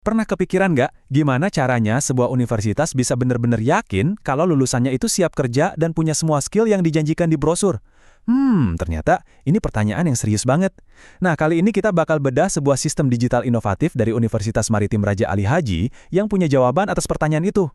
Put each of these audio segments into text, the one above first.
Pernah kepikiran nggak gimana caranya sebuah universitas bisa benar-benar yakin kalau lulusannya itu siap kerja dan punya semua skill yang dijanjikan di brosur? Ternyata ini pertanyaan yang serius banget. Nah, kali ini kita bakal bedah sebuah sistem digital inovatif dari Universitas Maritim Raja Ali Haji yang punya jawaban atas pertanyaan itu.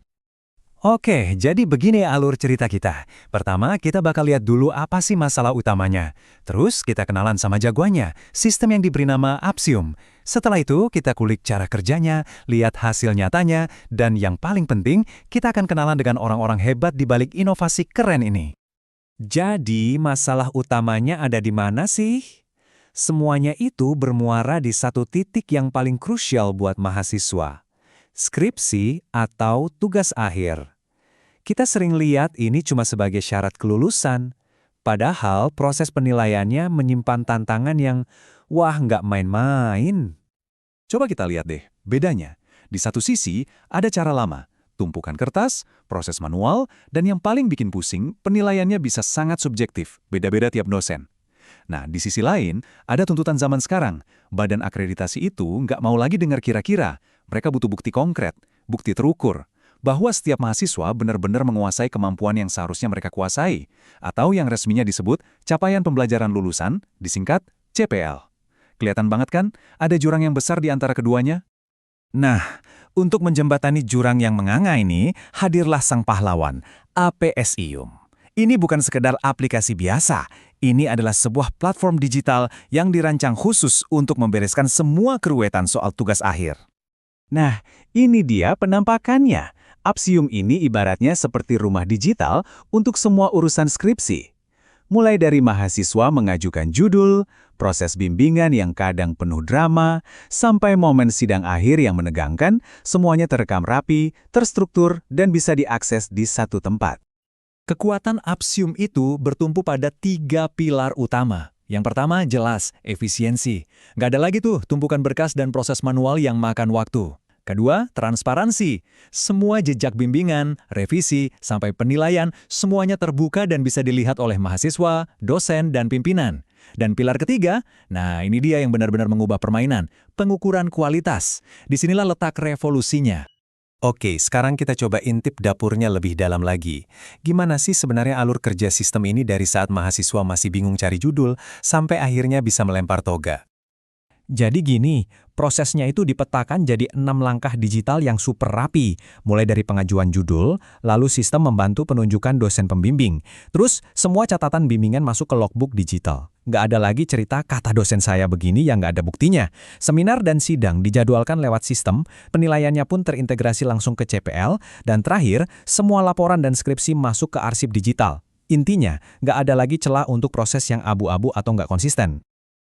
Oke, jadi begini alur cerita kita. Pertama, kita bakal lihat dulu apa sih masalah utamanya. Terus, kita kenalan sama jagoannya, sistem yang diberi nama Apsium. Setelah itu, kita kulik cara kerjanya, lihat hasil nyatanya, dan yang paling penting, kita akan kenalan dengan orang-orang hebat di balik inovasi keren ini. Jadi, masalah utamanya ada di mana sih? Semuanya itu bermuara di satu titik yang paling krusial buat mahasiswa. Skripsi atau tugas akhir. Kita sering lihat ini cuma sebagai syarat kelulusan, padahal proses penilaiannya menyimpan tantangan yang, wah nggak main-main. Coba kita lihat deh, bedanya. Di satu sisi, ada cara lama, tumpukan kertas, proses manual, dan yang paling bikin pusing, penilaiannya bisa sangat subjektif, beda-beda tiap dosen. Nah, di sisi lain, ada tuntutan zaman sekarang. Badan akreditasi itu nggak mau lagi dengar kira-kira. Mereka butuh bukti konkret, bukti terukur, bahwa setiap mahasiswa benar-benar menguasai kemampuan yang seharusnya mereka kuasai, atau yang resminya disebut capaian pembelajaran lulusan, disingkat CPL. Kelihatan banget kan, ada jurang yang besar di antara keduanya? Nah, untuk menjembatani jurang yang menganga ini, hadirlah sang pahlawan, APSium. Ini bukan sekedar aplikasi biasa, ini adalah sebuah platform digital yang dirancang khusus untuk membereskan semua keruwetan soal tugas akhir. Nah, ini dia penampakannya. Apsium ini ibaratnya seperti rumah digital untuk semua urusan skripsi. Mulai dari mahasiswa mengajukan judul, proses bimbingan yang kadang penuh drama, sampai momen sidang akhir yang menegangkan, semuanya terekam rapi, terstruktur, dan bisa diakses di satu tempat. Kekuatan Apsium itu bertumpu pada 3 pilar utama. Yang pertama jelas, efisiensi. Nggak ada lagi tuh tumpukan berkas dan proses manual yang makan waktu. Kedua, transparansi. Semua jejak bimbingan, revisi, sampai penilaian, semuanya terbuka dan bisa dilihat oleh mahasiswa, dosen, dan pimpinan. Dan pilar ketiga, nah ini dia yang benar-benar mengubah permainan, pengukuran kualitas. Disinilah letak revolusinya. Oke, sekarang kita coba intip dapurnya lebih dalam lagi. Gimana sih sebenarnya alur kerja sistem ini dari saat mahasiswa masih bingung cari judul, sampai akhirnya bisa melempar toga? Jadi gini, prosesnya itu dipetakan jadi 6 langkah digital yang super rapi, mulai dari pengajuan judul, lalu sistem membantu penunjukan dosen pembimbing. Terus, semua catatan bimbingan masuk ke logbook digital. Nggak ada lagi cerita kata dosen saya begini yang nggak ada buktinya. Seminar dan sidang dijadwalkan lewat sistem, penilaiannya pun terintegrasi langsung ke CPL, dan terakhir, semua laporan dan skripsi masuk ke arsip digital. Intinya, nggak ada lagi celah untuk proses yang abu-abu atau nggak konsisten.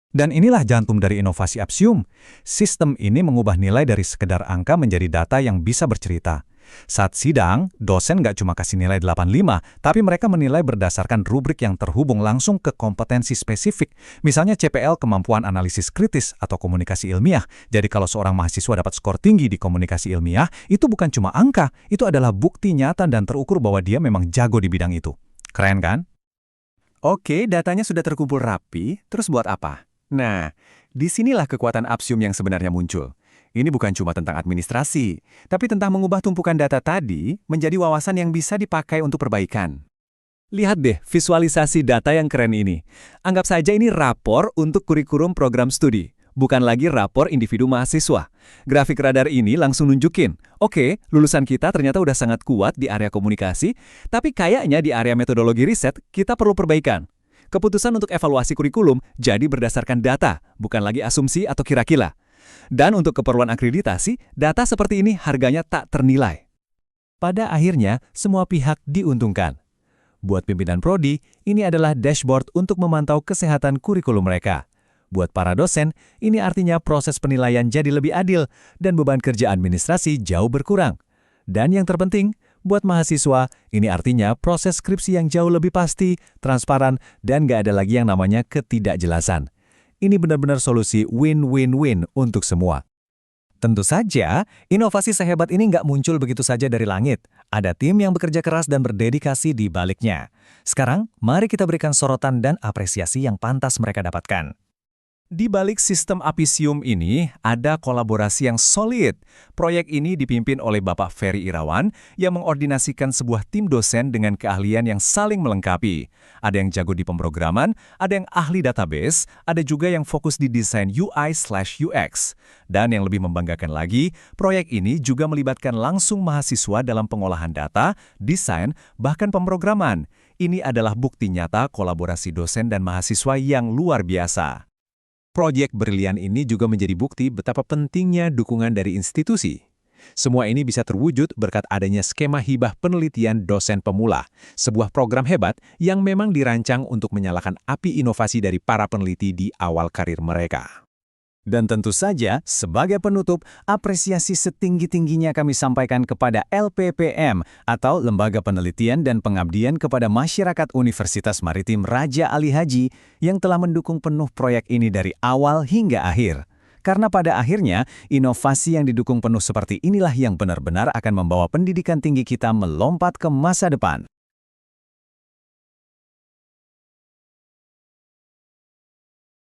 Dan inilah jantung dari inovasi Apsium. Sistem ini mengubah nilai dari sekedar angka menjadi data yang bisa bercerita. Saat sidang, dosen nggak cuma kasih nilai 85, tapi mereka menilai berdasarkan rubrik yang terhubung langsung ke kompetensi spesifik. Misalnya CPL kemampuan analisis kritis atau komunikasi ilmiah. Jadi kalau seorang mahasiswa dapat skor tinggi di komunikasi ilmiah, itu bukan cuma angka, itu adalah bukti nyata dan terukur bahwa dia memang jago di bidang itu. Keren kan? Oke, datanya sudah terkumpul rapi, terus buat apa? Nah, disinilah kekuatan Apsium yang sebenarnya muncul. Ini bukan cuma tentang administrasi, tapi tentang mengubah tumpukan data tadi menjadi wawasan yang bisa dipakai untuk perbaikan. Lihat deh visualisasi data yang keren ini. Anggap saja ini rapor untuk kurikulum program studi, bukan lagi rapor individu mahasiswa. Grafik radar ini langsung nunjukin, oke, lulusan kita ternyata udah sangat kuat di area komunikasi, tapi kayaknya di area metodologi riset kita perlu perbaikan. Keputusan untuk evaluasi kurikulum jadi berdasarkan data, bukan lagi asumsi atau kira-kira. Dan untuk keperluan akreditasi, data seperti ini harganya tak ternilai. Pada akhirnya, semua pihak diuntungkan. Buat pimpinan prodi, ini adalah dashboard untuk memantau kesehatan kurikulum mereka. Buat para dosen, ini artinya proses penilaian jadi lebih adil dan beban kerja administrasi jauh berkurang. Dan yang terpenting, buat mahasiswa, ini artinya proses skripsi yang jauh lebih pasti, transparan, dan nggak ada lagi yang namanya ketidakjelasan. Ini benar-benar solusi win-win-win untuk semua. Tentu saja, inovasi sehebat ini nggak muncul begitu saja dari langit. Ada tim yang bekerja keras dan berdedikasi di baliknya. Sekarang, mari kita berikan sorotan dan apresiasi yang pantas mereka dapatkan. Di balik sistem Apisium ini, ada kolaborasi yang solid. Proyek ini dipimpin oleh Bapak Ferry Irawan yang mengordinasikan sebuah tim dosen dengan keahlian yang saling melengkapi. Ada yang jago di pemrograman, ada yang ahli database, ada juga yang fokus di desain UI/UX. Dan yang lebih membanggakan lagi, proyek ini juga melibatkan langsung mahasiswa dalam pengolahan data, desain, bahkan pemrograman. Ini adalah bukti nyata kolaborasi dosen dan mahasiswa yang luar biasa. Proyek brilian ini juga menjadi bukti betapa pentingnya dukungan dari institusi. Semua ini bisa terwujud berkat adanya skema hibah penelitian dosen pemula, sebuah program hebat yang memang dirancang untuk menyalakan api inovasi dari para peneliti di awal karir mereka. Dan tentu saja, sebagai penutup, apresiasi setinggi-tingginya kami sampaikan kepada LPPM atau Lembaga Penelitian dan Pengabdian kepada Masyarakat Universitas Maritim Raja Ali Haji yang telah mendukung penuh proyek ini dari awal hingga akhir. Karena pada akhirnya, inovasi yang didukung penuh seperti inilah yang benar-benar akan membawa pendidikan tinggi kita melompat ke masa depan.